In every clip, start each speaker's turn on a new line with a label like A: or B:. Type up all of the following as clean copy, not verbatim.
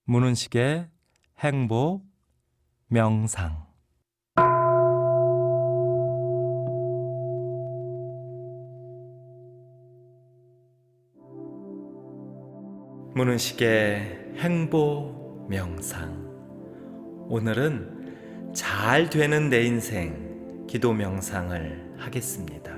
A: 문은식의 행복 명상. 문은식의 행복 명상. 오늘은 잘 되는 내 인생 기도 명상을 하겠습니다.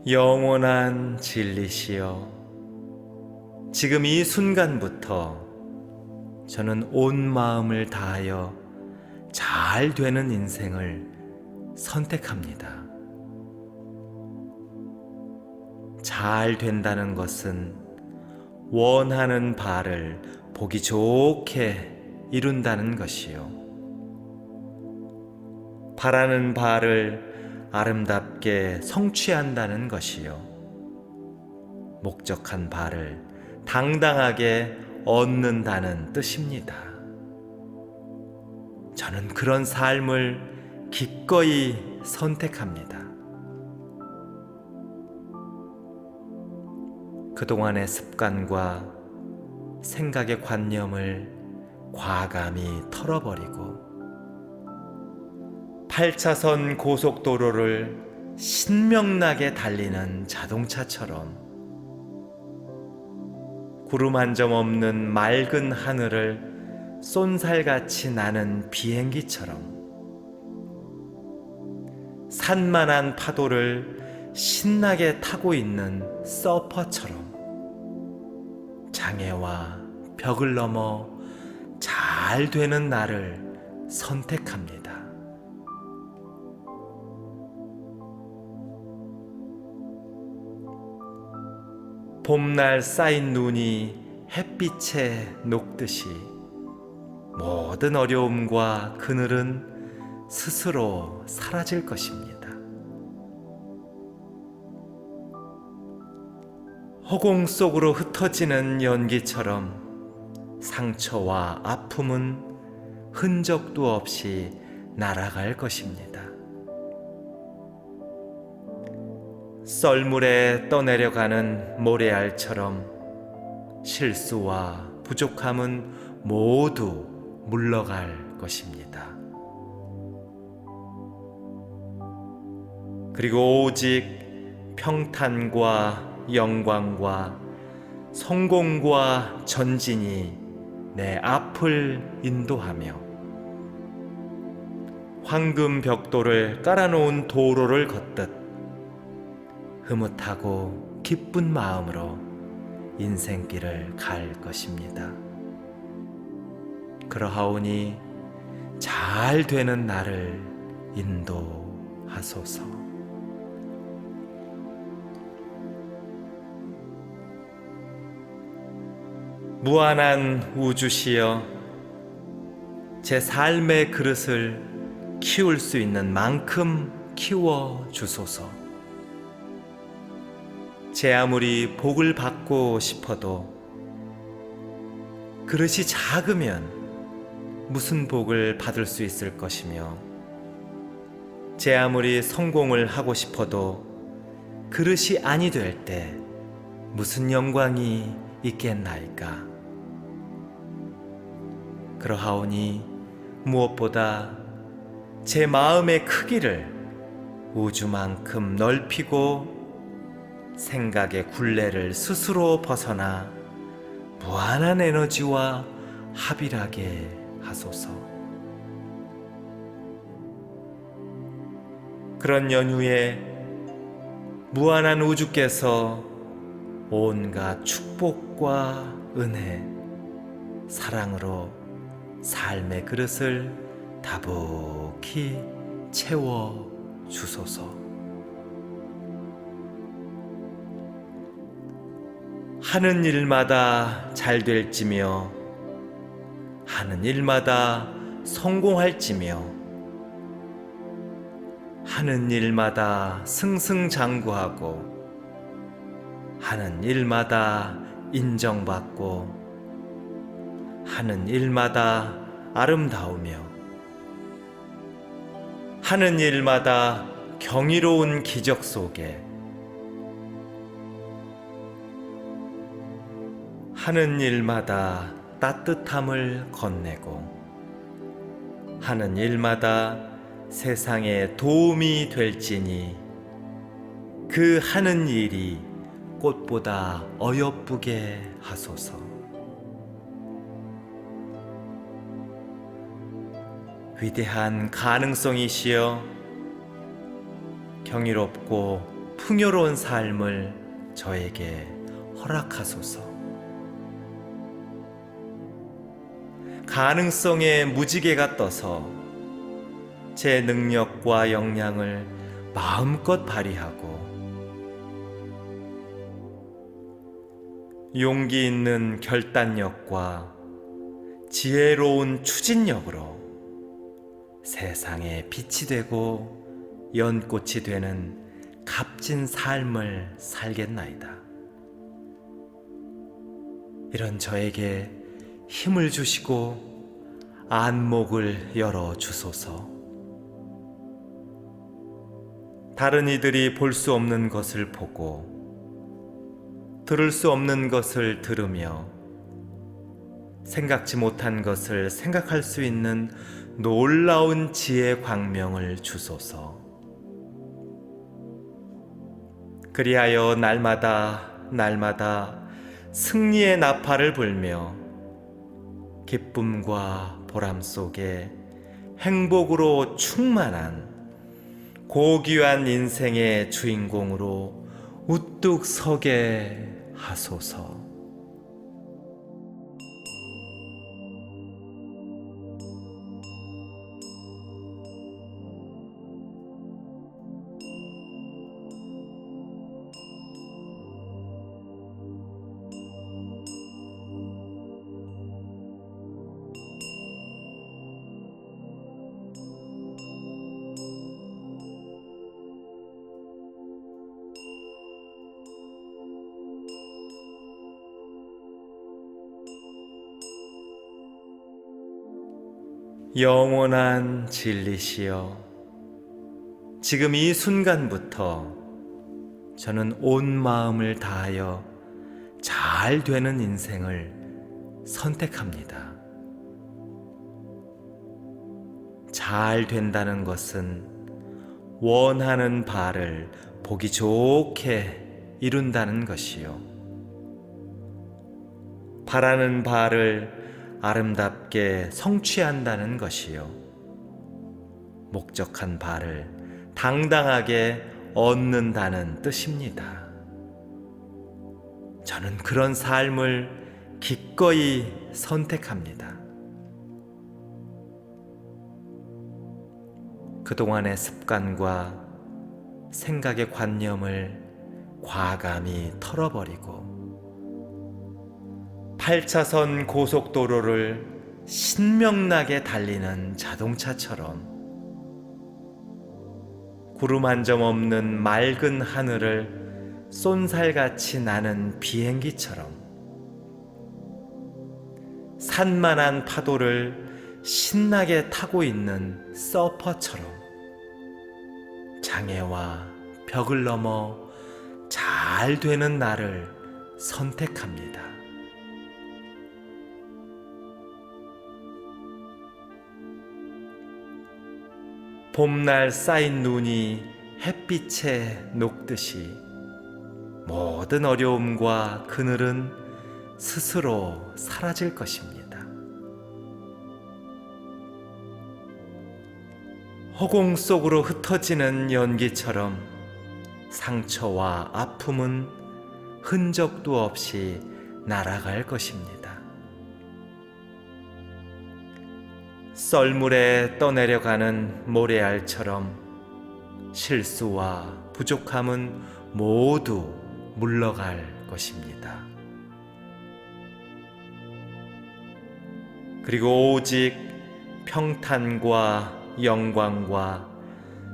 A: 영원한 진리시여, 지금 이 순간부터 저는 온 마음을 다하여 잘 되는 인생을 선택합니다. 잘 된다는 것은 원하는 바를 보기 좋게 이룬다는 것이요, 바라는 바를 아름답게 성취한다는 것이요, 목적한 바를 당당하게 얻는다는 뜻입니다. 저는 그런 삶을 기꺼이 선택합니다. 그동안의 습관과 생각의 관념을 과감히 털어버리고 8차선 고속도로를 신명나게 달리는 자동차처럼, 구름 한 점 없는 맑은 하늘을 쏜살같이 나는 비행기처럼, 산만한 파도를 신나게 타고 있는 서퍼처럼 장애와 벽을 넘어 잘 되는 나를 선택합니다. 봄날 쌓인 눈이 햇빛에 녹듯이 모든 어려움과 그늘은 스스로 사라질 것입니다. 허공 속으로 흩어지는 연기처럼 상처와 아픔은 흔적도 없이 날아갈 것입니다. 썰물에 떠내려가는 모래알처럼 실수와 부족함은 모두 물러갈 것입니다. 그리고 오직 평탄과 영광과 성공과 전진이 내 앞을 인도하며 황금 벽돌을 깔아놓은 도로를 걷듯 흐뭇하고 기쁜 마음으로 인생길을 갈 것입니다. 그러하오니 잘 되는 나를 인도하소서. 무한한 우주시여, 제 삶의 그릇을 키울 수 있는 만큼 키워 주소서. 제 아무리 복을 받고 싶어도 그릇이 작으면 무슨 복을 받을 수 있을 것이며, 제 아무리 성공을 하고 싶어도 그릇이 아니 될 때 무슨 영광이 있겠나이까. 그러하오니 무엇보다 제 마음의 크기를 우주만큼 넓히고 생각의 굴레를 스스로 벗어나 무한한 에너지와 합일하게 하소서. 그런 연후에 무한한 우주께서 온갖 축복과 은혜, 사랑으로 삶의 그릇을 다복히 채워 주소서. 하는 일마다 잘 될지며 하는 일마다 성공할지며 하는 일마다 승승장구하고 하는 일마다 인정받고 하는 일마다 아름다우며 하는 일마다 경이로운 기적 속에 하는 일마다 따뜻함을 건네고 하는 일마다 세상에 도움이 될지니 그 하는 일이 꽃보다 어여쁘게 하소서. 위대한 가능성이시여 경이롭고 풍요로운 삶을 저에게 허락하소서. 가능성의 무지개가 떠서 제 능력과 역량을 마음껏 발휘하고 용기 있는 결단력과 지혜로운 추진력으로 세상에 빛이 되고 연꽃이 되는 값진 삶을 살겠나이다. 이런 저에게 힘을 주시고 안목을 열어 주소서. 다른 이들이 볼 수 없는 것을 보고 들을 수 없는 것을 들으며 생각지 못한 것을 생각할 수 있는 놀라운 지혜 광명을 주소서. 그리하여 날마다 승리의 나팔을 불며 기쁨과 보람 속에 행복으로 충만한 고귀한 인생의 주인공으로 우뚝 서게 하소서. 영원한 진리시여, 지금 이 순간부터 저는 온 마음을 다하여 잘 되는 인생을 선택합니다. 잘 된다는 것은 원하는 바를 보기 좋게 이룬다는 것이요, 바라는 바를 아름답게 성취한다는 것이요, 목적한 바를 당당하게 얻는다는 뜻입니다. 저는 그런 삶을 기꺼이 선택합니다. 그동안의 습관과 생각의 관념을 과감히 털어버리고 8차선 고속도로를 신명나게 달리는 자동차처럼 구름 한 점 없는 맑은 하늘을 쏜살같이 나는 비행기처럼 산만한 파도를 신나게 타고 있는 서퍼처럼 장애와 벽을 넘어 잘 되는 나를 선택합니다. 봄날 쌓인 눈이 햇빛에 녹듯이 모든 어려움과 그늘은 스스로 사라질 것입니다. 허공 속으로 흩어지는 연기처럼 상처와 아픔은 흔적도 없이 날아갈 것입니다. 썰물에 떠내려가는 모래알처럼 실수와 부족함은 모두 물러갈 것입니다. 그리고 오직 평탄과 영광과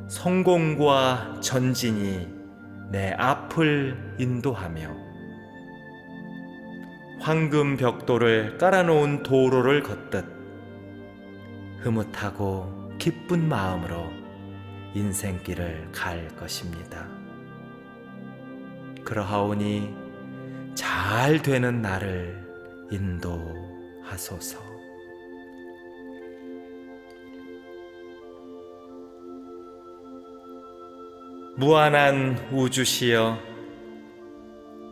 A: 성공과 전진이 내 앞을 인도하며 황금 벽돌을 깔아놓은 도로를 걷듯 흐뭇하고 기쁜 마음으로 인생길을 갈 것입니다. 그러하오니 잘 되는 나를 인도하소서. 무한한 우주시여,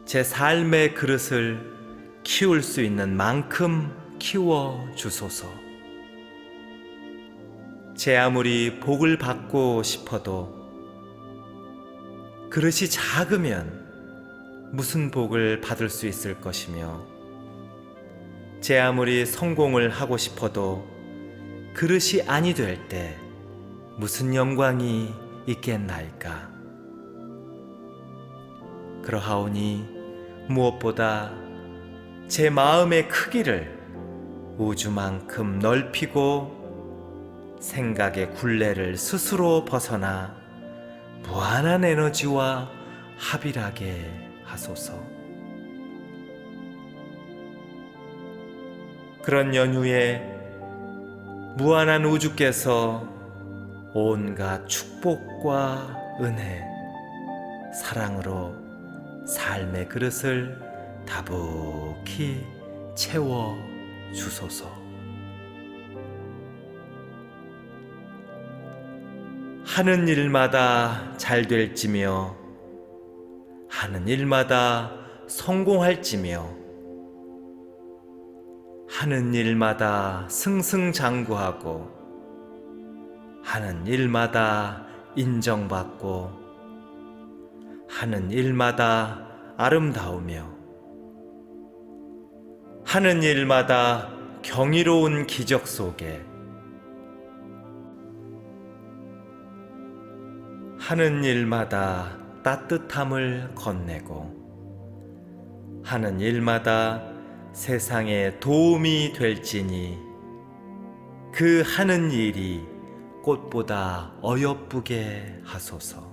A: 제 삶의 그릇을 키울 수 있는 만큼 키워 주소서. 제 아무리 복을 받고 싶어도 그릇이 작으면 무슨 복을 받을 수 있을 것이며, 제 아무리 성공을 하고 싶어도 그릇이 아니 될 때 무슨 영광이 있겠나이까. 그러하오니 무엇보다 제 마음의 크기를 우주만큼 넓히고 생각의 굴레를 스스로 벗어나 무한한 에너지와 합일하게 하소서. 그런 연후에 무한한 우주께서 온갖 축복과 은혜, 사랑으로 삶의 그릇을 다복히 채워 주소서. 하는 일마다 잘 될지며 하는 일마다 성공할지며 하는 일마다 승승장구하고 하는 일마다 인정받고 하는 일마다 아름다우며 하는 일마다 경이로운 기적 속에 하는 일마다 따뜻함을 건네고 하는 일마다 세상에 도움이 될지니 그 하는 일이 꽃보다 어여쁘게 하소서.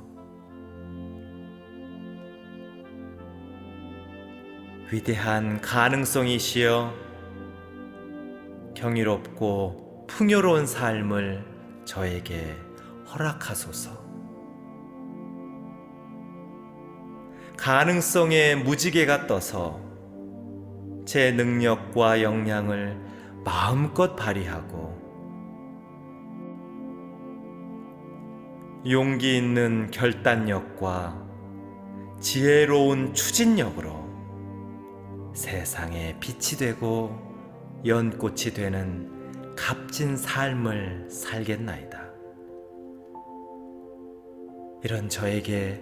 A: 위대한 가능성이시여, 경이롭고 풍요로운 삶을 저에게 허락하소서. 가능성의 무지개가 떠서 제 능력과 역량을 마음껏 발휘하고 용기 있는 결단력과 지혜로운 추진력으로 세상에 빛이 되고 연꽃이 되는 값진 삶을 살겠나이다. 이런 저에게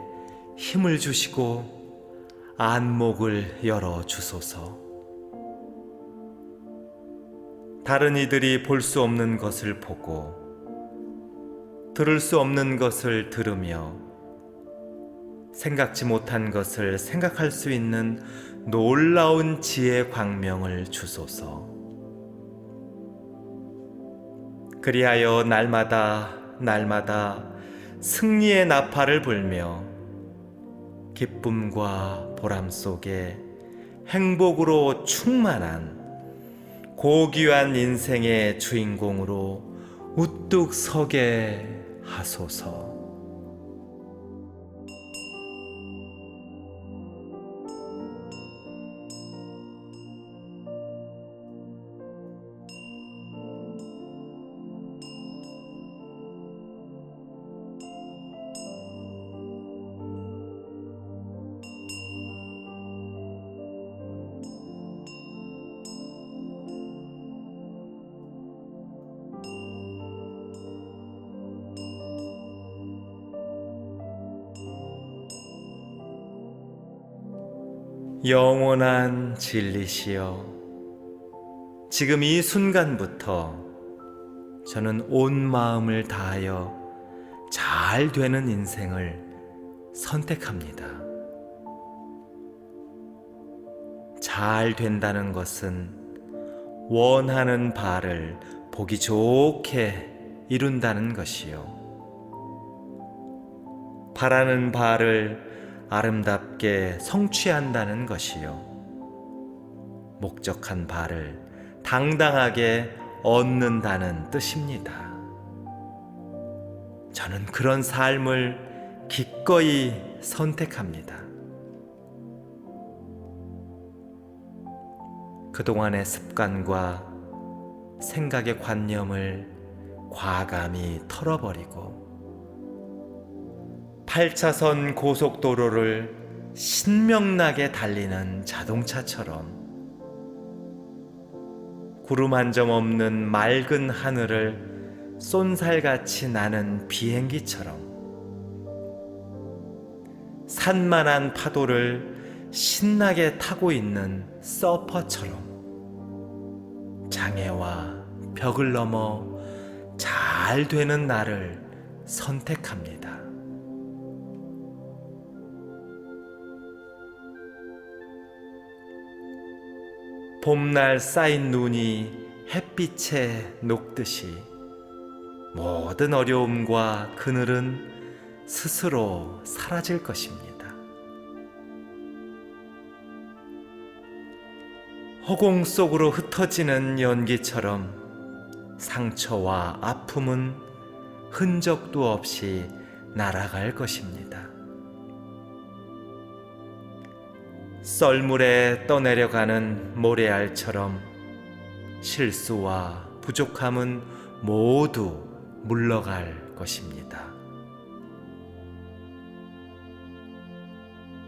A: 힘을 주시고 안목을 열어 주소서. 다른 이들이 볼 수 없는 것을 보고 들을 수 없는 것을 들으며 생각지 못한 것을 생각할 수 있는 놀라운 지혜 광명을 주소서. 그리하여 날마다 승리의 나팔을 불며 기쁨과 보람 속에 행복으로 충만한 고귀한 인생의 주인공으로 우뚝 서게 하소서. 영원한 진리시여, 지금 이 순간부터 저는 온 마음을 다하여 잘 되는 인생을 선택합니다. 잘 된다는 것은 원하는 바를 보기 좋게 이룬다는 것이요. 바라는 바를 아름답게 성취한다는 것이요. 목적한 바를 당당하게 얻는다는 뜻입니다. 저는 그런 삶을 기꺼이 선택합니다. 그동안의 습관과 생각의 관념을 과감히 털어버리고 8차선 고속도로를 신명나게 달리는 자동차처럼 구름 한 점 없는 맑은 하늘을 쏜살같이 나는 비행기처럼 산만한 파도를 신나게 타고 있는 서퍼처럼 장애와 벽을 넘어 잘 되는 나를 선택합니다. 봄날 쌓인 눈이 햇빛에 녹듯이 모든 어려움과 그늘은 스스로 사라질 것입니다. 허공 속으로 흩어지는 연기처럼 상처와 아픔은 흔적도 없이 날아갈 것입니다. 썰물에 떠내려가는 모래알처럼 실수와 부족함은 모두 물러갈 것입니다.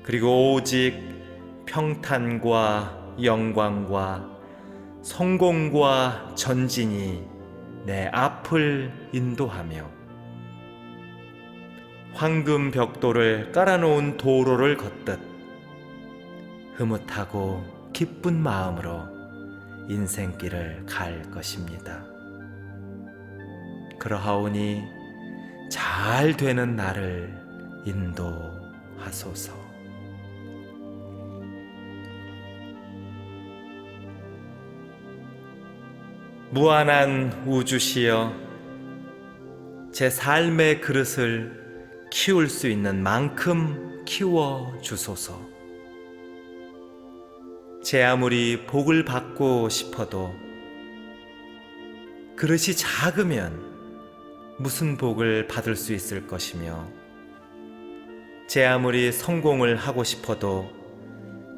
A: 그리고 오직 평탄과 영광과 성공과 전진이 내 앞을 인도하며 황금 벽돌을 깔아놓은 도로를 걷듯 흐뭇하고 기쁜 마음으로 인생길을 갈 것입니다. 그러하오니 잘 되는 나를 인도하소서. 무한한 우주시여, 제 삶의 그릇을 키울 수 있는 만큼 키워 주소서. 제 아무리 복을 받고 싶어도 그릇이 작으면 무슨 복을 받을 수 있을 것이며, 제 아무리 성공을 하고 싶어도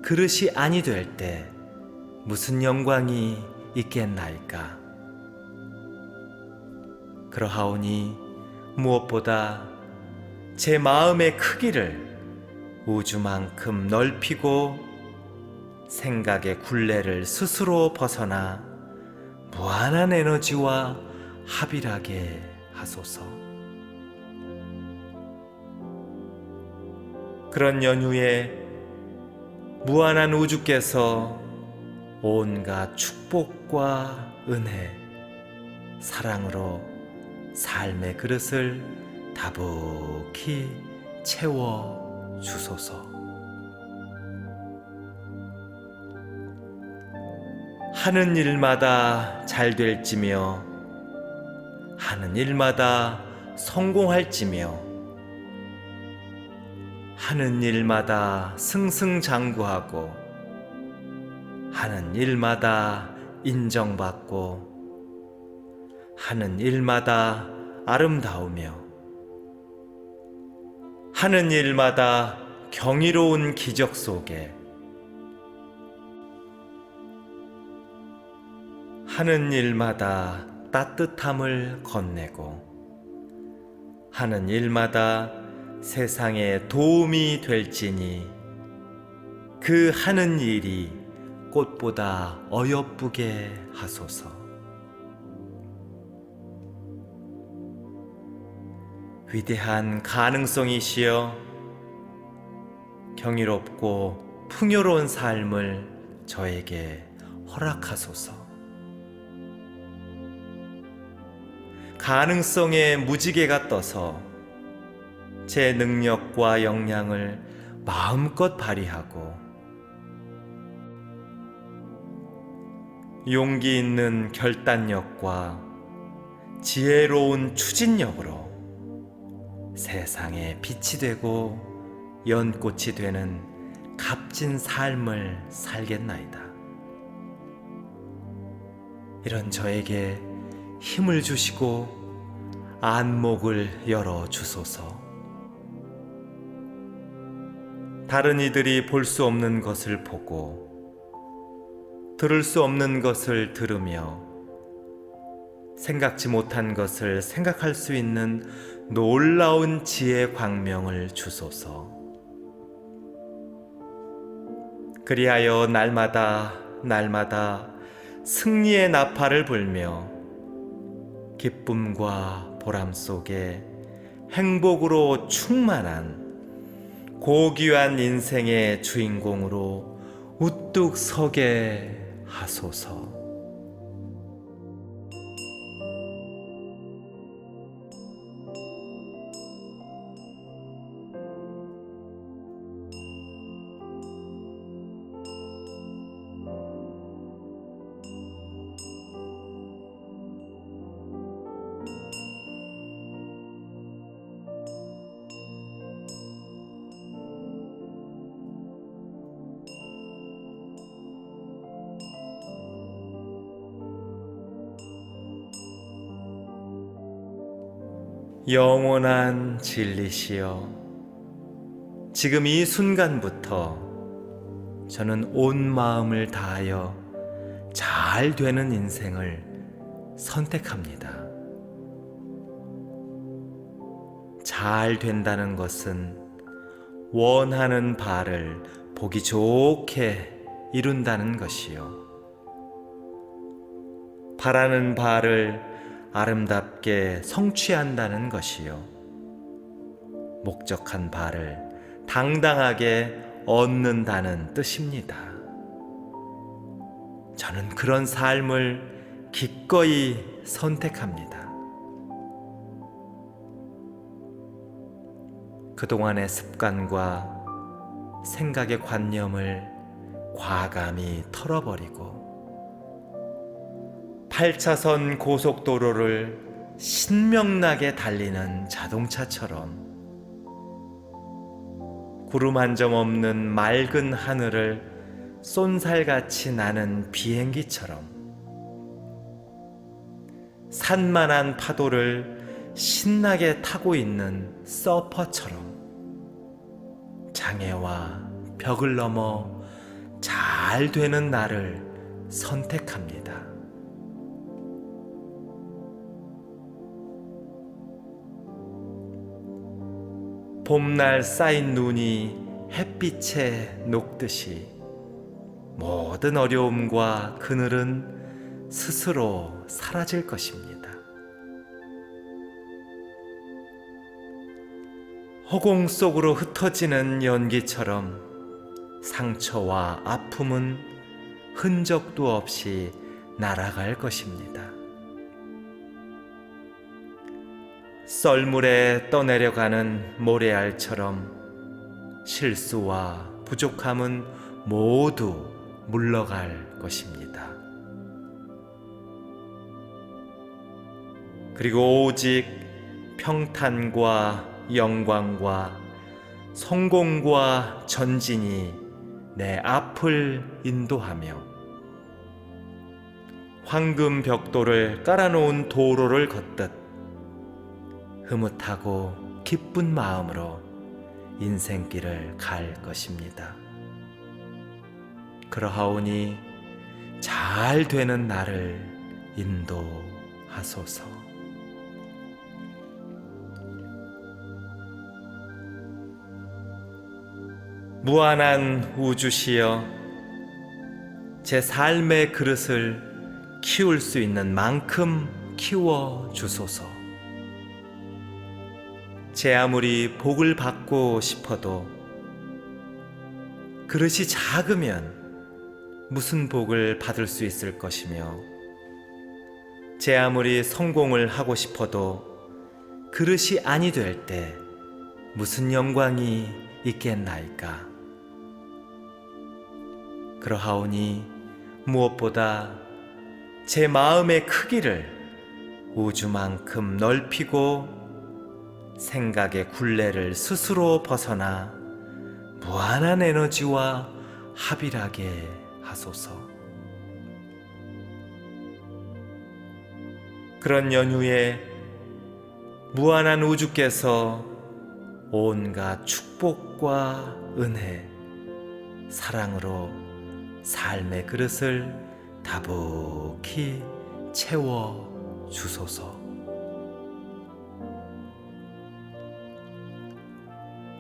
A: 그릇이 아니 될 때 무슨 영광이 있겠나이까. 그러하오니 무엇보다 제 마음의 크기를 우주만큼 넓히고 생각의 굴레를 스스로 벗어나 무한한 에너지와 합일하게 하소서. 그런 연후에 무한한 우주께서 온갖 축복과 은혜, 사랑으로 삶의 그릇을 다복히 채워 주소서. 하는 일마다 잘 될지며 하는 일마다 성공할지며 하는 일마다 승승장구하고 하는 일마다 인정받고 하는 일마다 아름다우며 하는 일마다 경이로운 기적 속에 하는 일마다 따뜻함을 건네고 하는 일마다 세상에 도움이 될지니 그 하는 일이 꽃보다 어여쁘게 하소서. 위대한 가능성이시여, 경이롭고 풍요로운 삶을 저에게 허락하소서. 가능성의 무지개가 떠서 제 능력과 역량을 마음껏 발휘하고 용기 있는 결단력과 지혜로운 추진력으로 세상에 빛이 되고 연꽃이 되는 값진 삶을 살겠나이다. 이런 저에게 힘을 주시고 안목을 열어 주소서. 다른 이들이 볼 수 없는 것을 보고 들을 수 없는 것을 들으며 생각지 못한 것을 생각할 수 있는 놀라운 지혜 광명을 주소서. 그리하여 날마다 승리의 나팔을 불며 기쁨과 보람 속에 행복으로 충만한 고귀한 인생의 주인공으로 우뚝 서게 하소서. 영원한 진리시여, 지금 이 순간부터 저는 온 마음을 다하여 잘 되는 인생을 선택합니다. 잘 된다는 것은 원하는 바를 보기 좋게 이룬다는 것이요, 바라는 바를 아름답게 성취한다는 것이요, 목적한 바를 당당하게 얻는다는 뜻입니다. 저는 그런 삶을 기꺼이 선택합니다. 그동안의 습관과 생각의 관념을 과감히 털어버리고 8차선 고속도로를 신명나게 달리는 자동차처럼 구름 한 점 없는 맑은 하늘을 쏜살같이 나는 비행기처럼 산만한 파도를 신나게 타고 있는 서퍼처럼 장애와 벽을 넘어 잘 되는 나를 선택합니다. 봄날 쌓인 눈이 햇빛에 녹듯이 모든 어려움과 그늘은 스스로 사라질 것입니다. 허공 속으로 흩어지는 연기처럼 상처와 아픔은 흔적도 없이 날아갈 것입니다. 썰물에 떠내려가는 모래알처럼 실수와 부족함은 모두 물러갈 것입니다. 그리고 오직 평탄과 영광과 성공과 전진이 내 앞을 인도하며 황금 벽돌을 깔아놓은 도로를 걷듯 흐뭇하고 기쁜 마음으로 인생길을 갈 것입니다. 그러하오니 잘 되는 나를 인도하소서. 무한한 우주시여, 제 삶의 그릇을 키울 수 있는 만큼 키워 주소서. 제 아무리 복을 받고 싶어도 그릇이 작으면 무슨 복을 받을 수 있을 것이며, 제 아무리 성공을 하고 싶어도 그릇이 아니 될 때 무슨 영광이 있겠나이까. 그러하오니 무엇보다 제 마음의 크기를 우주만큼 넓히고 생각의 굴레를 스스로 벗어나 무한한 에너지와 합일하게 하소서. 그런 연후에 무한한 우주께서 온갖 축복과 은혜, 사랑으로 삶의 그릇을 다복히 채워 주소서.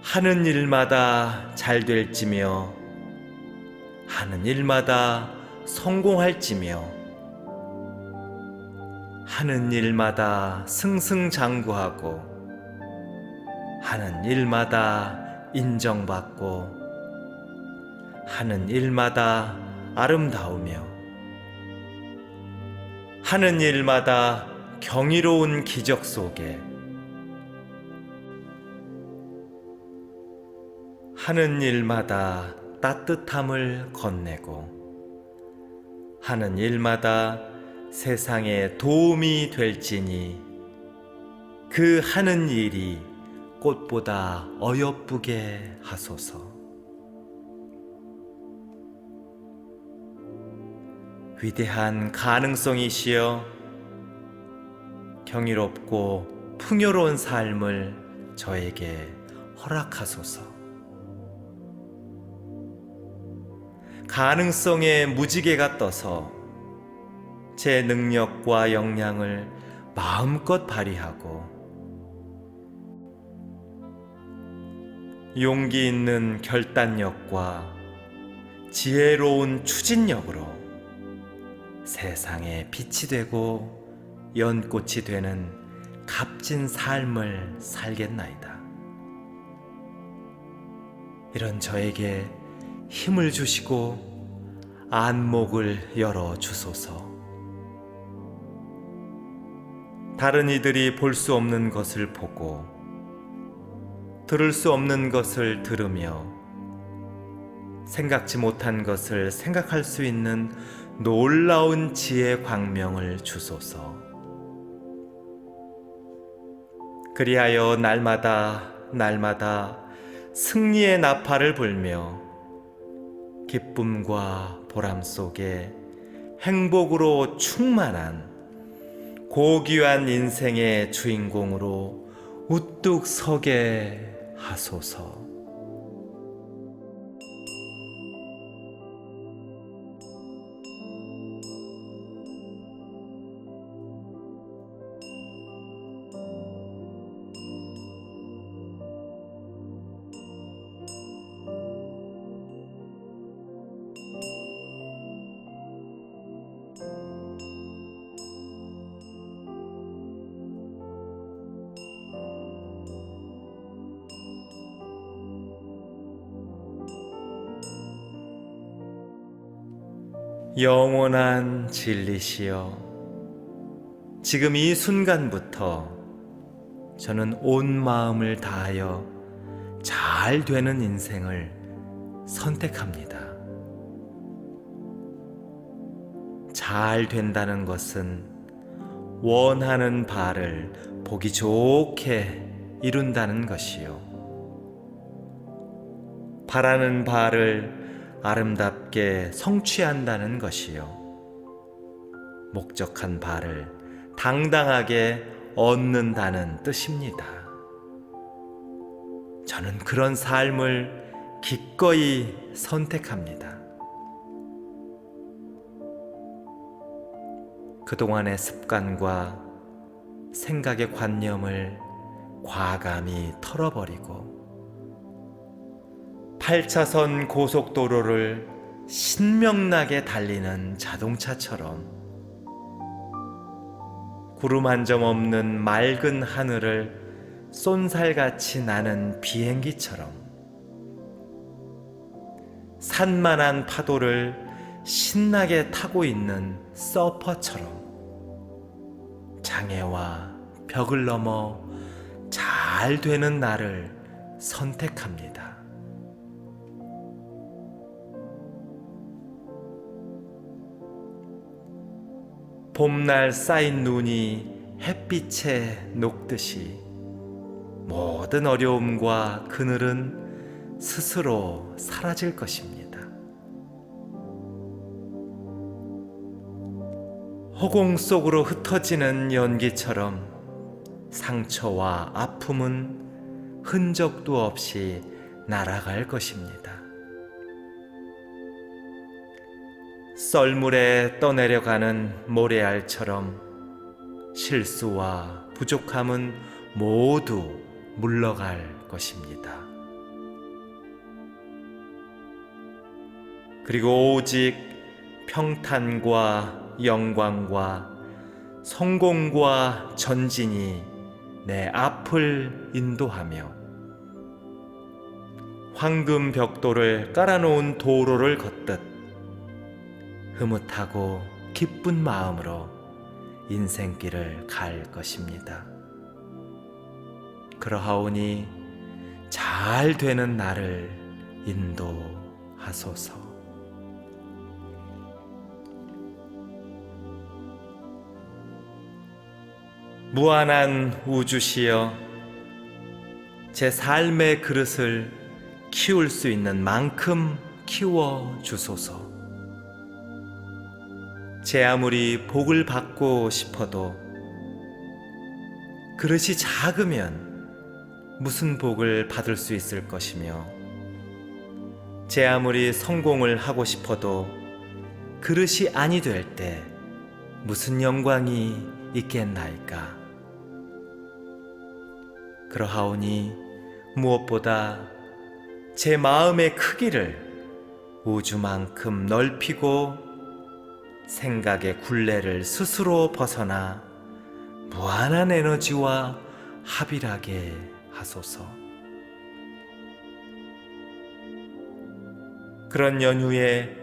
A: 하는 일마다 잘 될지며 하는 일마다 성공할지며 하는 일마다 승승장구하고 하는 일마다 인정받고 하는 일마다 아름다우며 하는 일마다 경이로운 기적 속에 하는 일마다 따뜻함을 건네고 하는 일마다 세상에 도움이 될지니 그 하는 일이 꽃보다 어여쁘게 하소서. 위대한 가능성이시여 경이롭고 풍요로운 삶을 저에게 허락하소서. 가능성의 무지개가 떠서 제 능력과 역량을 마음껏 발휘하고 용기 있는 결단력과 지혜로운 추진력으로 세상에 빛이 되고 연꽃이 되는 값진 삶을 살겠나이다. 이런 저에게 힘을 주시고 안목을 열어 주소서. 다른 이들이 볼 수 없는 것을 보고 들을 수 없는 것을 들으며 생각지 못한 것을 생각할 수 있는 놀라운 지혜 광명을 주소서. 그리하여 날마다 승리의 나팔을 불며 기쁨과 보람 속에 행복으로 충만한 고귀한 인생의 주인공으로 우뚝 서게 하소서. 영원한 진리시여, 지금 이 순간부터 저는 온 마음을 다하여 잘 되는 인생을 선택합니다. 잘 된다는 것은 원하는 바를 보기 좋게 이룬다는 것이요, 바라는 바를 아름답게 성취한다는 것이요, 목적한 바를 당당하게 얻는다는 뜻입니다. 저는 그런 삶을 기꺼이 선택합니다. 그동안의 습관과 생각의 관념을 과감히 털어버리고 8차선 고속도로를 신명나게 달리는 자동차처럼 구름 한 점 없는 맑은 하늘을 쏜살같이 나는 비행기처럼 산만한 파도를 신나게 타고 있는 서퍼처럼 장애와 벽을 넘어 잘 되는 나를 선택합니다. 봄날 쌓인 눈이 햇빛에 녹듯이 모든 어려움과 그늘은 스스로 사라질 것입니다. 허공 속으로 흩어지는 연기처럼 상처와 아픔은 흔적도 없이 날아갈 것입니다. 썰물에 떠내려가는 모래알처럼 실수와 부족함은 모두 물러갈 것입니다. 그리고 오직 평탄과 영광과 성공과 전진이 내 앞을 인도하며 황금 벽돌을 깔아놓은 도로를 걷듯 흐뭇하고 기쁜 마음으로 인생길을 갈 것입니다. 그러하오니 잘 되는 나를 인도하소서. 무한한 우주시여, 제 삶의 그릇을 키울 수 있는 만큼 키워 주소서. 제 아무리 복을 받고 싶어도 그릇이 작으면 무슨 복을 받을 수 있을 것이며, 제 아무리 성공을 하고 싶어도 그릇이 아니 될 때 무슨 영광이 있겠나이까. 그러하오니 무엇보다 제 마음의 크기를 우주만큼 넓히고 생각의 굴레를 스스로 벗어나 무한한 에너지와 합일하게 하소서. 그런 연후에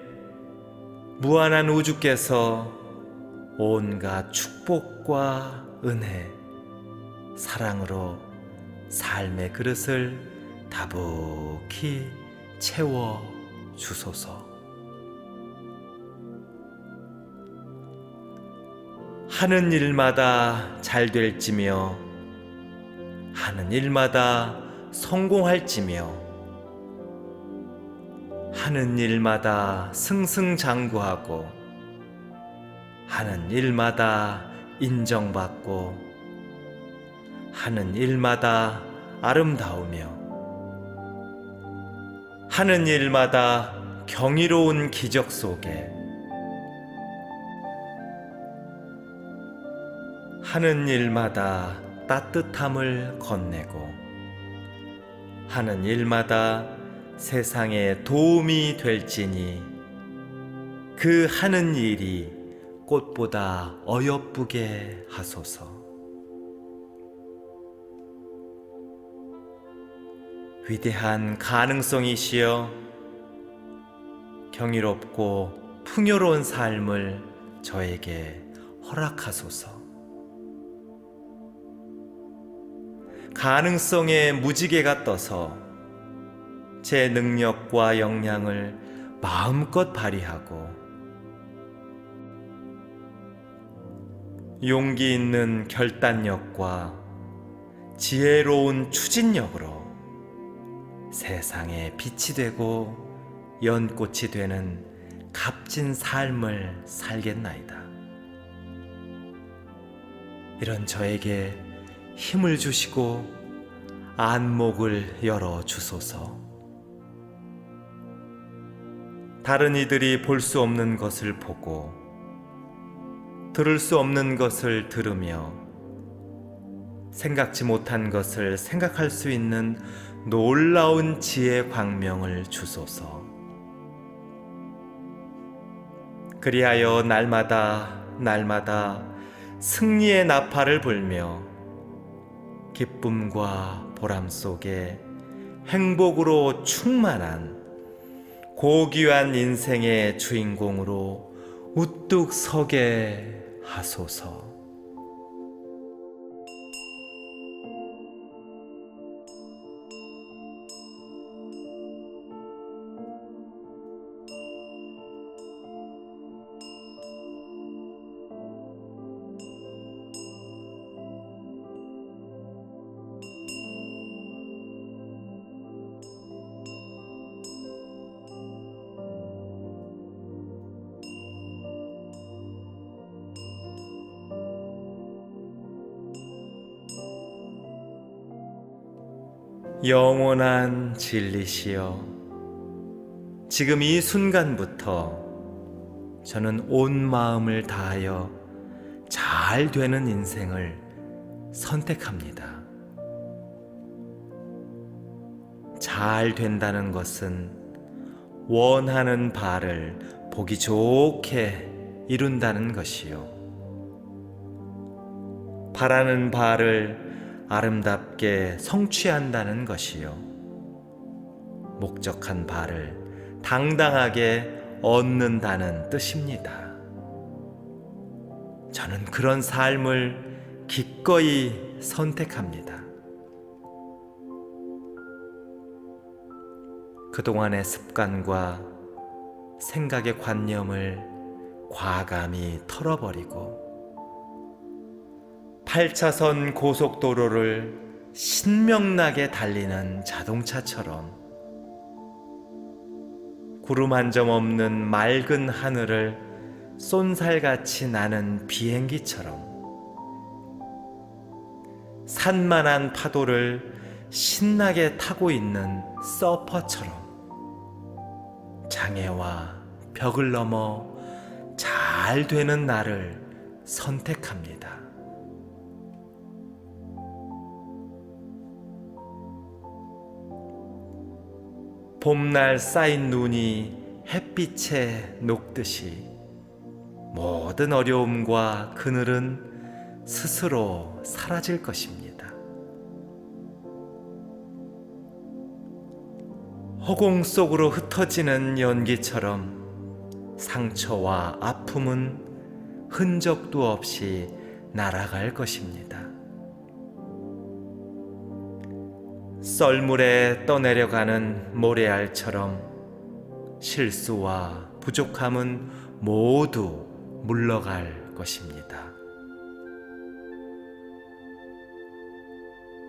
A: 무한한 우주께서 온갖 축복과 은혜, 사랑으로 삶의 그릇을 다복히 채워 주소서. 하는 일마다 잘 될지며 하는 일마다 성공할지며 하는 일마다 승승장구하고 하는 일마다 인정받고 하는 일마다 아름다우며 하는 일마다 경이로운 기적 속에 하는 일마다 따뜻함을 건네고 하는 일마다 세상에 도움이 될지니 그 하는 일이 꽃보다 어여쁘게 하소서. 위대한 가능성이시여, 경이롭고 풍요로운 삶을 저에게 허락하소서. 가능성의 무지개가 떠서 제 능력과 역량을 마음껏 발휘하고 용기 있는 결단력과 지혜로운 추진력으로 세상에 빛이 되고 연꽃이 되는 값진 삶을 살겠나이다. 이런 저에게 힘을 주시고 안목을 열어 주소서. 다른 이들이 볼 수 없는 것을 보고 들을 수 없는 것을 들으며 생각지 못한 것을 생각할 수 있는 놀라운 지혜 광명을 주소서. 그리하여 날마다 승리의 나팔을 불며 기쁨과 보람 속에 행복으로 충만한 고귀한 인생의 주인공으로 우뚝 서게 하소서. 영원한 진리시여, 지금 이 순간부터 저는 온 마음을 다하여 잘 되는 인생을 선택합니다. 잘 된다는 것은 원하는 바를 보기 좋게 이룬다는 것이요, 바라는 바를 아름답게 성취한다는 것이요, 목적한 바를 당당하게 얻는다는 뜻입니다. 저는 그런 삶을 기꺼이 선택합니다. 그동안의 습관과 생각의 관념을 과감히 털어버리고 8차선 고속도로를 신명나게 달리는 자동차처럼 구름 한 점 없는 맑은 하늘을 쏜살같이 나는 비행기처럼 산만한 파도를 신나게 타고 있는 서퍼처럼 장애와 벽을 넘어 잘 되는 나를 선택합니다. 봄날 쌓인 눈이 햇빛에 녹듯이 모든 어려움과 그늘은 스스로 사라질 것입니다. 허공 속으로 흩어지는 연기처럼 상처와 아픔은 흔적도 없이 날아갈 것입니다. 썰물에 떠내려가는 모래알처럼 실수와 부족함은 모두 물러갈 것입니다.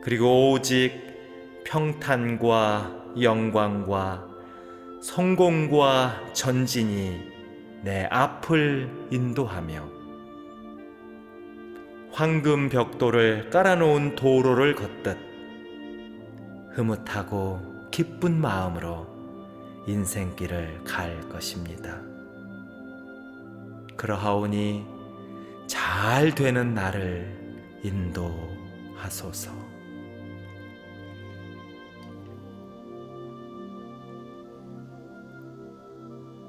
A: 그리고 오직 평탄과 영광과 성공과 전진이 내 앞을 인도하며 황금 벽돌을 깔아놓은 도로를 걷듯 흐뭇하고 기쁜 마음으로 인생길을 갈 것입니다. 그러하오니 잘 되는 나를 인도하소서.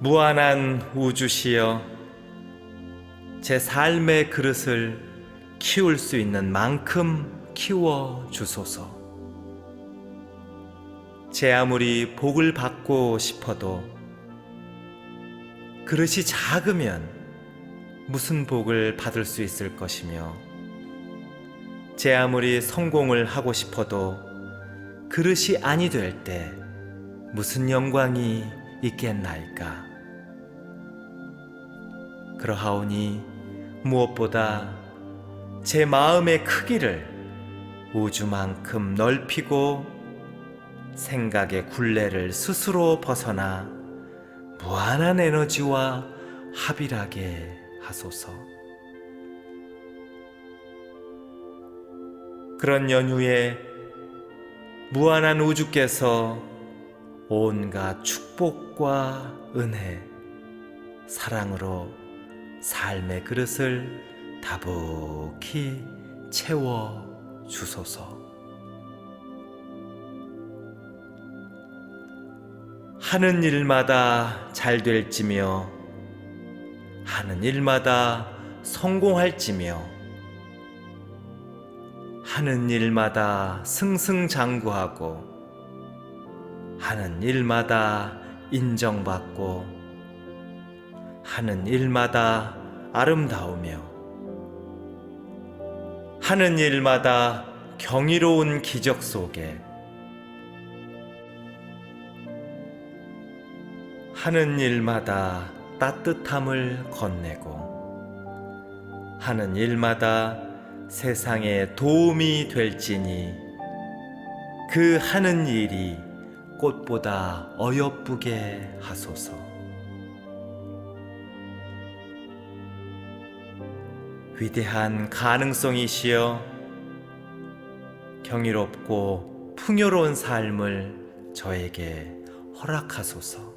A: 무한한 우주시여, 제 삶의 그릇을 키울 수 있는 만큼 키워 주소서. 제 아무리 복을 받고 싶어도 그릇이 작으면 무슨 복을 받을 수 있을 것이며, 제 아무리 성공을 하고 싶어도 그릇이 아니 될 때 무슨 영광이 있겠나이까. 그러하오니 무엇보다 제 마음의 크기를 우주만큼 넓히고 생각의 굴레를 스스로 벗어나 무한한 에너지와 합일하게 하소서. 그런 연후에 무한한 우주께서 온갖 축복과 은혜, 사랑으로 삶의 그릇을 다복히 채워 주소서. 하는 일마다 잘 될지며 하는 일마다 성공할지며 하는 일마다 승승장구하고 하는 일마다 인정받고 하는 일마다 아름다우며 하는 일마다 경이로운 기적 속에 하는 일마다 따뜻함을 건네고 하는 일마다 세상에 도움이 될지니 그 하는 일이 꽃보다 어여쁘게 하소서. 위대한 가능성이시여, 경이롭고 풍요로운 삶을 저에게 허락하소서.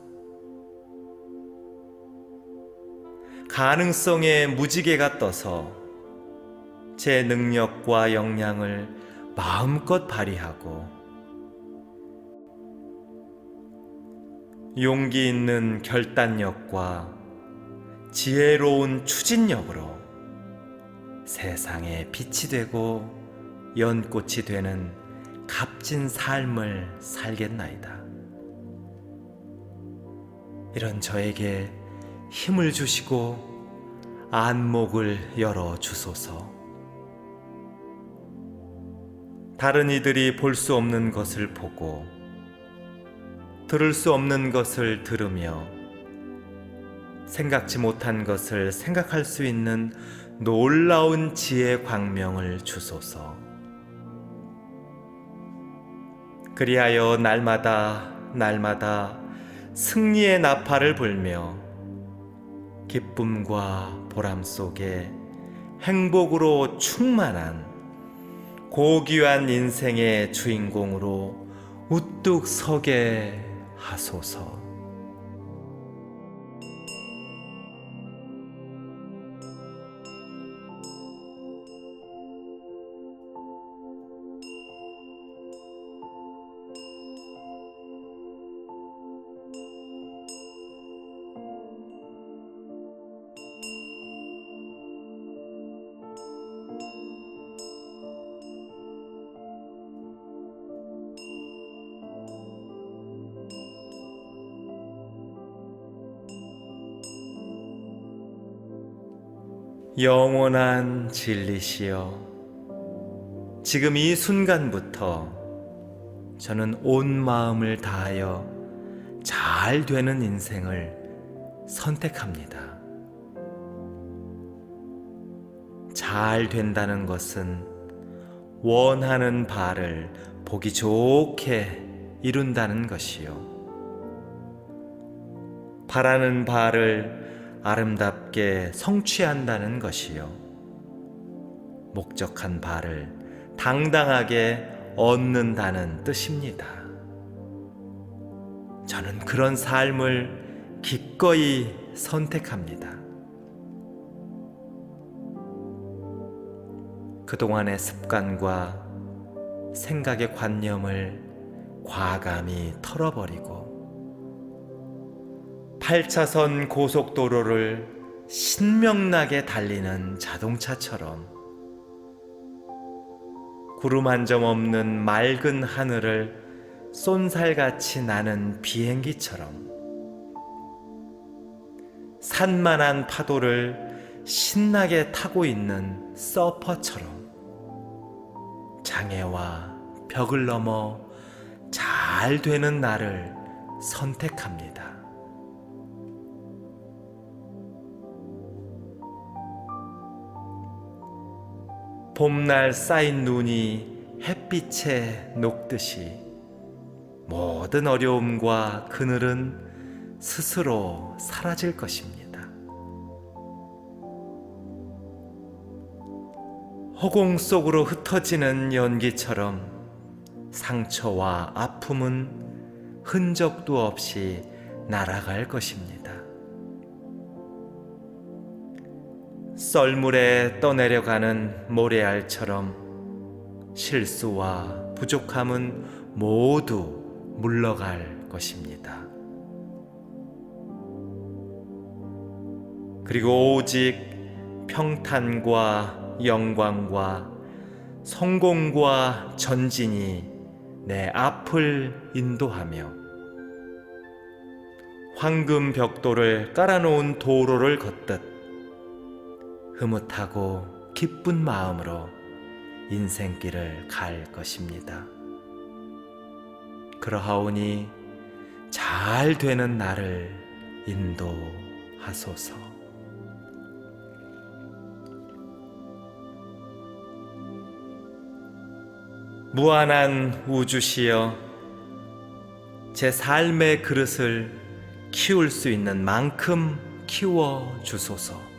A: 가능성의 무지개가 떠서 제 능력과 역량을 마음껏 발휘하고 용기 있는 결단력과 지혜로운 추진력으로 세상에 빛이 되고 연꽃이 되는 값진 삶을 살겠나이다. 이런 저에게 힘을 주시고 안목을 열어 주소서. 다른 이들이 볼 수 없는 것을 보고 들을 수 없는 것을 들으며 생각지 못한 것을 생각할 수 있는 놀라운 지혜 광명을 주소서. 그리하여 날마다 승리의 나팔을 불며 기쁨과 보람 속에 행복으로 충만한 고귀한 인생의 주인공으로 우뚝 서게 하소서. 영원한 진리시여, 지금 이 순간부터 저는 온 마음을 다하여 잘 되는 인생을 선택합니다. 잘 된다는 것은 원하는 바를 보기 좋게 이룬다는 것이요, 바라는 바를 아름답게 성취한다는 것이요, 목적한 바를 당당하게 얻는다는 뜻입니다. 저는 그런 삶을 기꺼이 선택합니다. 그동안의 습관과 생각의 관념을 과감히 털어버리고 8차선 고속도로를 신명나게 달리는 자동차처럼 구름 한 점 없는 맑은 하늘을 쏜살같이 나는 비행기처럼 산만한 파도를 신나게 타고 있는 서퍼처럼 장애와 벽을 넘어 잘 되는 나를 선택합니다. 봄날 쌓인 눈이 햇빛에 녹듯이 모든 어려움과 그늘은 스스로 사라질 것입니다. 허공 속으로 흩어지는 연기처럼 상처와 아픔은 흔적도 없이 날아갈 것입니다. 썰물에 떠내려가는 모래알처럼 실수와 부족함은 모두 물러갈 것입니다. 그리고 오직 평탄과 영광과 성공과 전진이 내 앞을 인도하며 황금 벽돌을 깔아놓은 도로를 걷듯 흐뭇하고 기쁜 마음으로 인생길을 갈 것입니다. 그러하오니 잘 되는 나를 인도하소서. 무한한 우주시여, 제 삶의 그릇을 키울 수 있는 만큼 키워 주소서.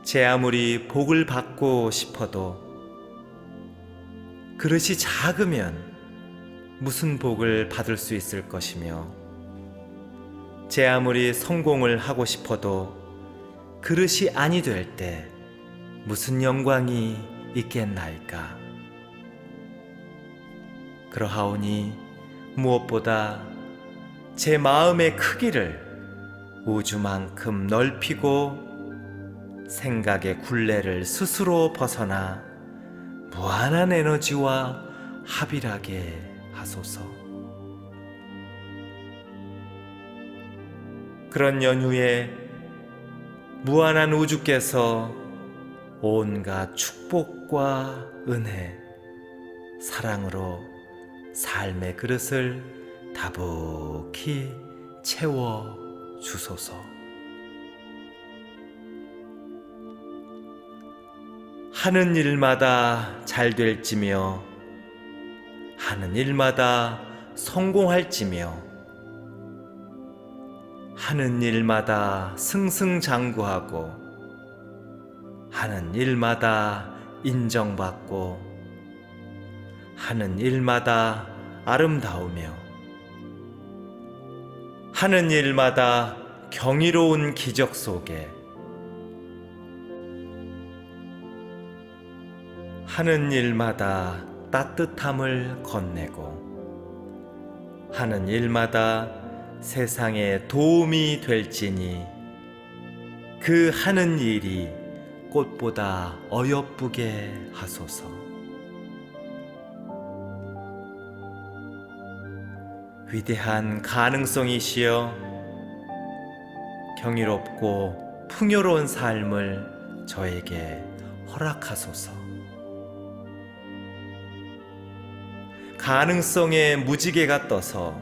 A: 제 아무리 복을 받고 싶어도 그릇이 작으면 무슨 복을 받을 수 있을 것이며, 제 아무리 성공을 하고 싶어도 그릇이 아니 될 때 무슨 영광이 있겠나이까. 그러하오니 무엇보다 제 마음의 크기를 우주만큼 넓히고 생각의 굴레를 스스로 벗어나 무한한 에너지와 합일하게 하소서. 그런 연후에 무한한 우주께서 온갖 축복과 은혜, 사랑으로 삶의 그릇을 다복히 채워 주소서. 하는 일마다 잘 될지며 하는 일마다 성공할지며 하는 일마다 승승장구하고 하는 일마다 인정받고 하는 일마다 아름다우며 하는 일마다 경이로운 기적 속에 하는 일마다 따뜻함을 건네고 하는 일마다 세상에 도움이 될지니 그 하는 일이 꽃보다 어여쁘게 하소서. 위대한 가능성이시여 경이롭고 풍요로운 삶을 저에게 허락하소서. 가능성의 무지개가 떠서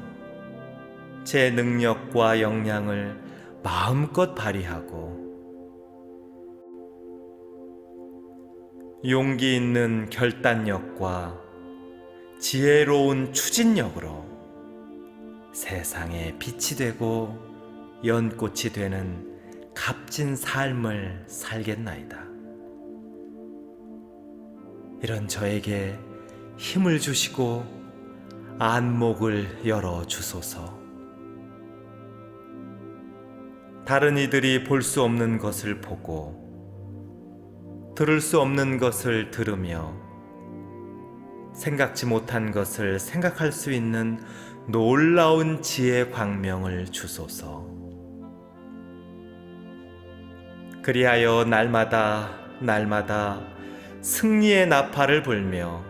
A: 제 능력과 역량을 마음껏 발휘하고 용기 있는 결단력과 지혜로운 추진력으로 세상에 빛이 되고 연꽃이 되는 값진 삶을 살겠나이다. 이런 저에게 힘을 주시고 안목을 열어 주소서. 다른 이들이 볼 수 없는 것을 보고 들을 수 없는 것을 들으며 생각지 못한 것을 생각할 수 있는 놀라운 지혜 광명을 주소서. 그리하여 날마다 승리의 나팔을 불며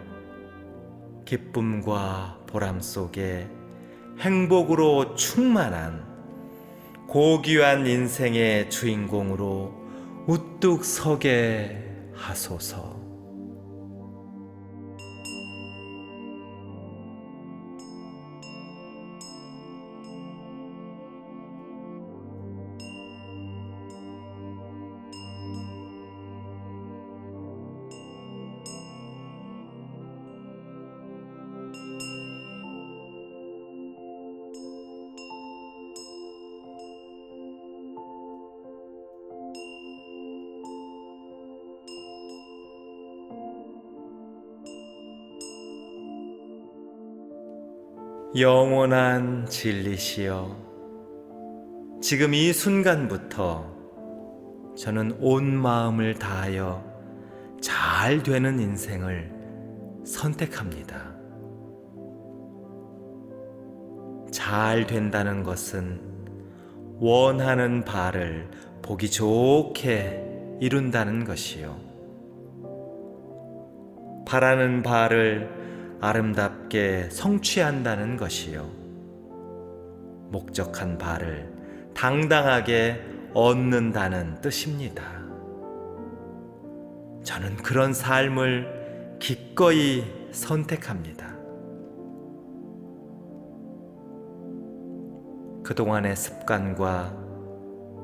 A: 기쁨과 보람 속에 행복으로 충만한 고귀한 인생의 주인공으로 우뚝 서게 하소서. 영원한 진리시여, 지금 이 순간부터 저는 온 마음을 다하여 잘 되는 인생을 선택합니다. 잘 된다는 것은 원하는 바를 보기 좋게 이룬다는 것이요, 바라는 바를 아름답게 성취한다는 것이요, 목적한 바를 당당하게 얻는다는 뜻입니다. 저는 그런 삶을 기꺼이 선택합니다. 그동안의 습관과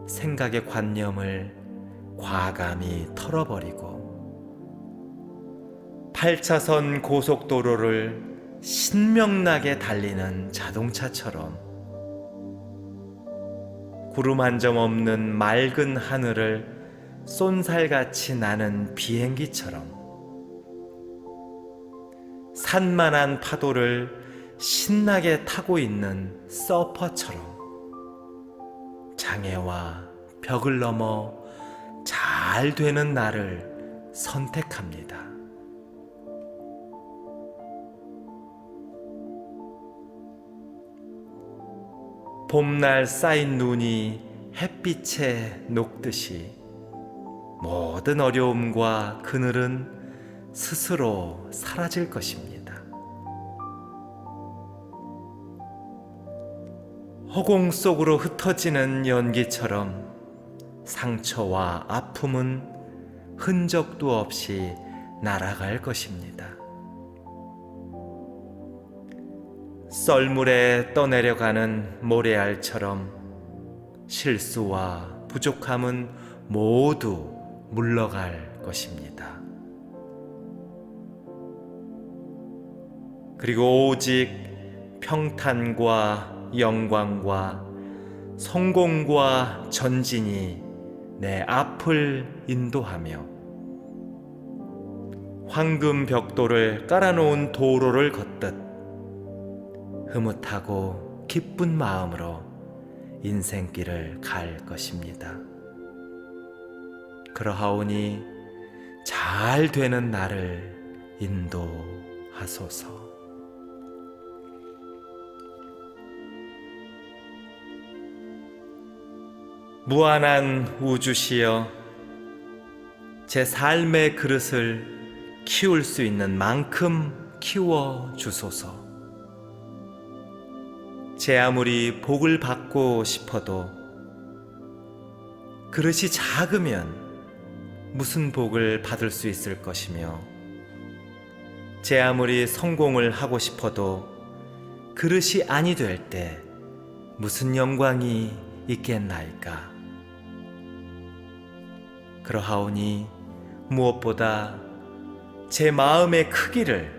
A: 생각의 관념을 과감히 털어버리고 8차선 고속도로를 신명나게 달리는 자동차처럼 구름 한 점 없는 맑은 하늘을 쏜살같이 나는 비행기처럼 산만한 파도를 신나게 타고 있는 서퍼처럼 장애와 벽을 넘어 잘 되는 나를 선택합니다. 봄날 쌓인 눈이 햇빛에 녹듯이 모든 어려움과 그늘은 스스로 사라질 것입니다. 허공 속으로 흩어지는 연기처럼 상처와 아픔은 흔적도 없이 날아갈 것입니다. 썰물에 떠내려가는 모래알처럼 실수와 부족함은 모두 물러갈 것입니다. 그리고 오직 평탄과 영광과 성공과 전진이 내 앞을 인도하며 황금 벽돌을 깔아놓은 도로를 걷듯 흐뭇하고 기쁜 마음으로 인생길을 갈 것입니다. 그러하오니 잘 되는 나를 인도하소서. 무한한 우주시여, 제 삶의 그릇을 키울 수 있는 만큼 키워 주소서. 제 아무리 복을 받고 싶어도 그릇이 작으면 무슨 복을 받을 수 있을 것이며, 제 아무리 성공을 하고 싶어도 그릇이 아니 될 때 무슨 영광이 있겠나이까. 그러하오니 무엇보다 제 마음의 크기를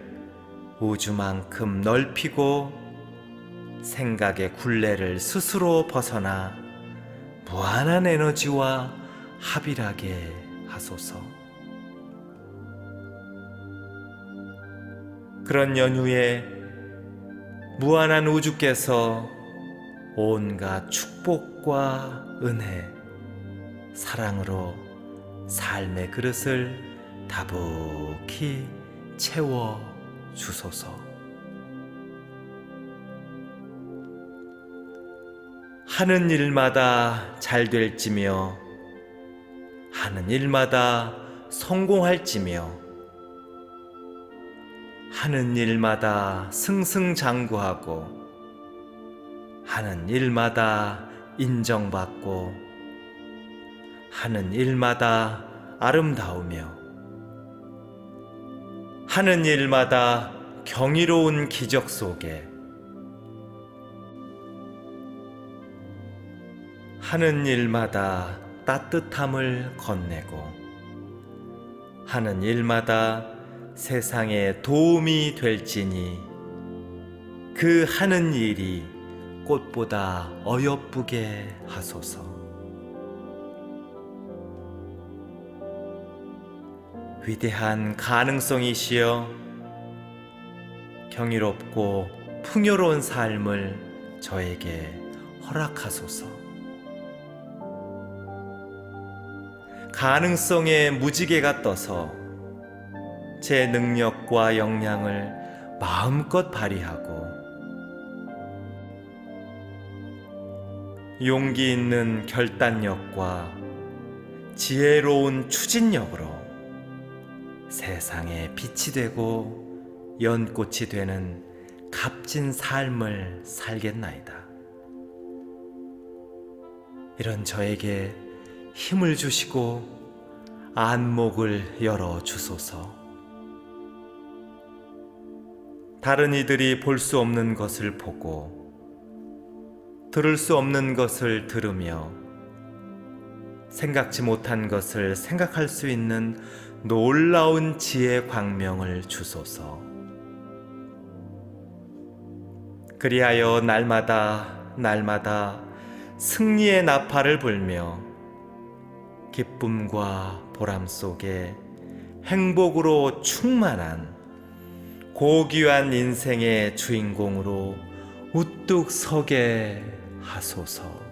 A: 우주만큼 넓히고 생각의 굴레를 스스로 벗어나 무한한 에너지와 합일하게 하소서. 그런 연후에 무한한 우주께서 온갖 축복과 은혜, 사랑으로 삶의 그릇을 다복히 채워 주소서. 하는 일마다 잘 될지며 하는 일마다 성공할지며 하는 일마다 승승장구하고 하는 일마다 인정받고 하는 일마다 아름다우며 하는 일마다 경이로운 기적 속에 하는 일마다 따뜻함을 건네고 하는 일마다 세상에 도움이 될지니 그 하는 일이 꽃보다 어여쁘게 하소서. 위대한 가능성이시여, 경이롭고 풍요로운 삶을 저에게 허락하소서. 가능성의 무지개가 떠서 제 능력과 역량을 마음껏 발휘하고 용기 있는 결단력과 지혜로운 추진력으로 세상에 빛이 되고 연꽃이 되는 값진 삶을 살겠나이다. 이런 저에게 힘을 주시고 안목을 열어 주소서. 다른 이들이 볼 수 없는 것을 보고 들을 수 없는 것을 들으며 생각지 못한 것을 생각할 수 있는 놀라운 지혜 광명을 주소서. 그리하여 날마다 승리의 나팔을 불며 기쁨과 보람 속에 행복으로 충만한 고귀한 인생의 주인공으로 우뚝 서게 하소서.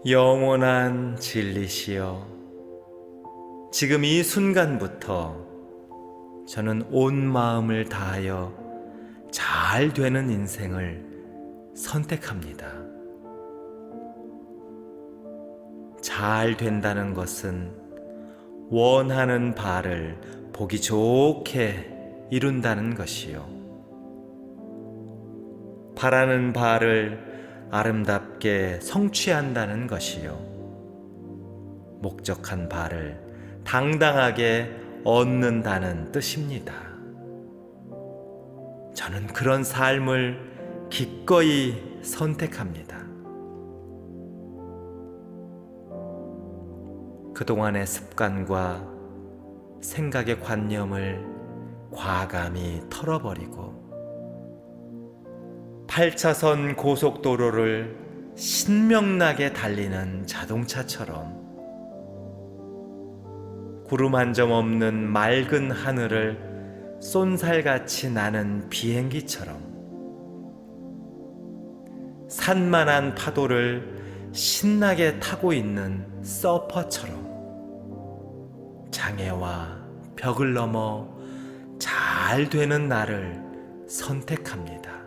A: 영원한 진리시여, 지금 이 순간부터 저는 온 마음을 다하여 잘 되는 인생을 선택합니다. 잘 된다는 것은 원하는 바를 보기 좋게 이룬다는 것이요, 바라는 바를 아름답게 성취한다는 것이요, 목적한 바를 당당하게 얻는다는 뜻입니다. 저는 그런 삶을 기꺼이 선택합니다. 그동안의 습관과 생각의 관념을 과감히 털어버리고 8차선 고속도로를 신명나게 달리는 자동차처럼, 구름 한 점 없는 맑은 하늘을 쏜살같이 나는 비행기처럼, 산만한 파도를 신나게 타고 있는 서퍼처럼 장애와 벽을 넘어 잘 되는 나를 선택합니다.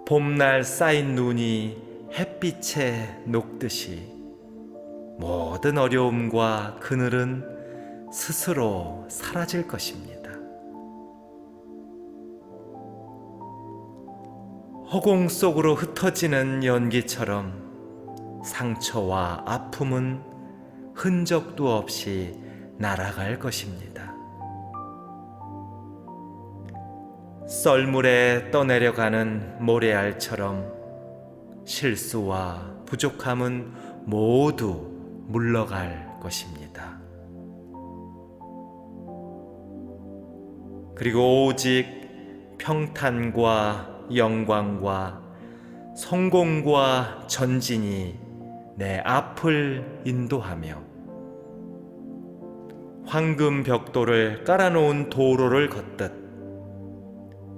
A: 봄날 쌓인 눈이 햇빛에 녹듯이 모든 어려움과 그늘은 스스로 사라질 것입니다. 허공 속으로 흩어지는 연기처럼 상처와 아픔은 흔적도 없이 날아갈 것입니다. 썰물에 떠내려가는 모래알처럼 실수와 부족함은 모두 물러갈 것입니다. 그리고 오직 평탄과 영광과 성공과 전진이 내 앞을 인도하며 황금 벽돌을 깔아놓은 도로를 걷듯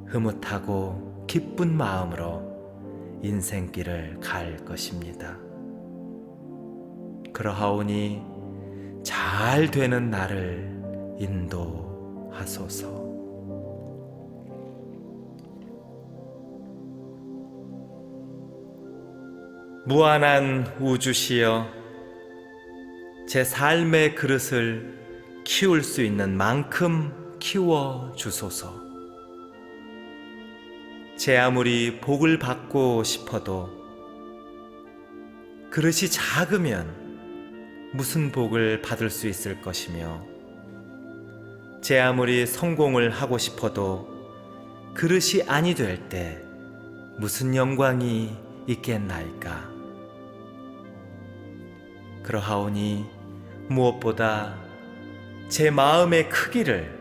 A: 흐뭇하고 기쁜 마음으로 인생길을 갈 것입니다. 그러하오니 잘 되는 나를 인도하소서. 무한한 우주시여, 제 삶의 그릇을 키울 수 있는 만큼 키워 주소서. 제 아무리 복을 받고 싶어도 그릇이 작으면 무슨 복을 받을 수 있을 것이며, 제 아무리 성공을 하고 싶어도 그릇이 아니 될 때 무슨 영광이 있겠나이까. 그러하오니 무엇보다 제 마음의 크기를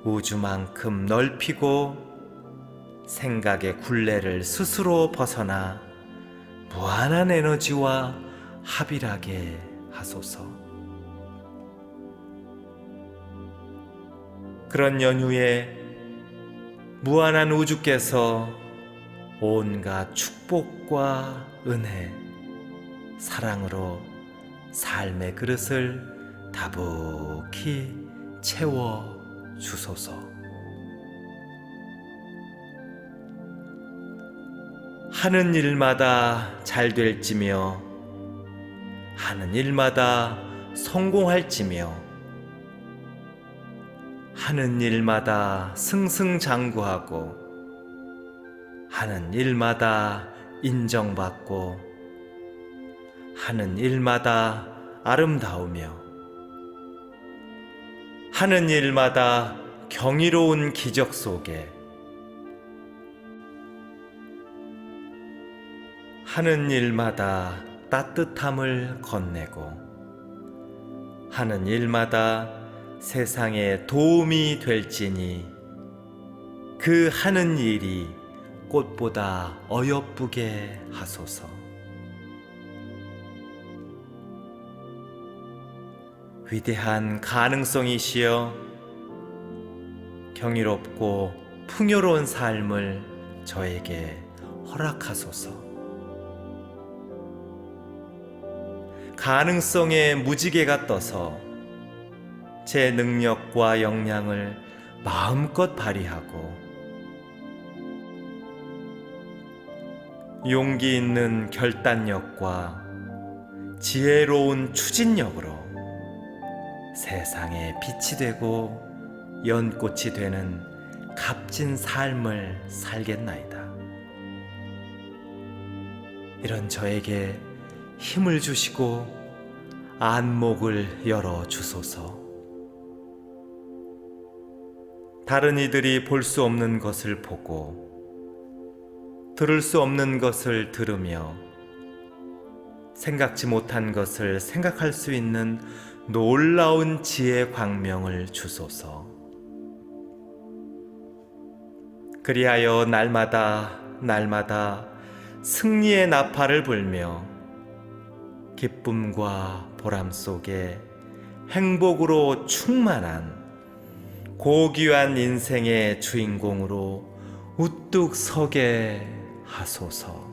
A: 우주만큼 넓히고 생각의 굴레를 스스로 벗어나 무한한 에너지와 합일하게 하소서. 그런 연휴에 무한한 우주께서 온갖 축복과 은혜, 사랑으로 삶의 그릇을 다복히 채워 주소서. 하는 일마다 잘 될지며 하는 일마다 성공할지며 하는 일마다 승승장구하고 하는 일마다 인정받고 하는 일마다 아름다우며 하는 일마다 경이로운 기적 속에 하는 일마다 따뜻함을 건네고 하는 일마다 세상에 도움이 될지니 그 하는 일이 꽃보다 어여쁘게 하소서. 위대한 가능성이시여 경이롭고 풍요로운 삶을 저에게 허락하소서. 가능성의 무지개가 떠서 제 능력과 역량을 마음껏 발휘하고 용기 있는 결단력과 지혜로운 추진력으로 세상에 빛이 되고 연꽃이 되는 값진 삶을 살겠나이다. 이런 저에게 힘을 주시고 안목을 열어 주소서. 다른 이들이 볼 수 없는 것을 보고 들을 수 없는 것을 들으며 생각지 못한 것을 생각할 수 있는 놀라운 지혜 광명을 주소서. 그리하여 날마다 승리의 나팔을 불며 기쁨과 보람 속에 행복으로 충만한 고귀한 인생의 주인공으로 우뚝 서게 하소서.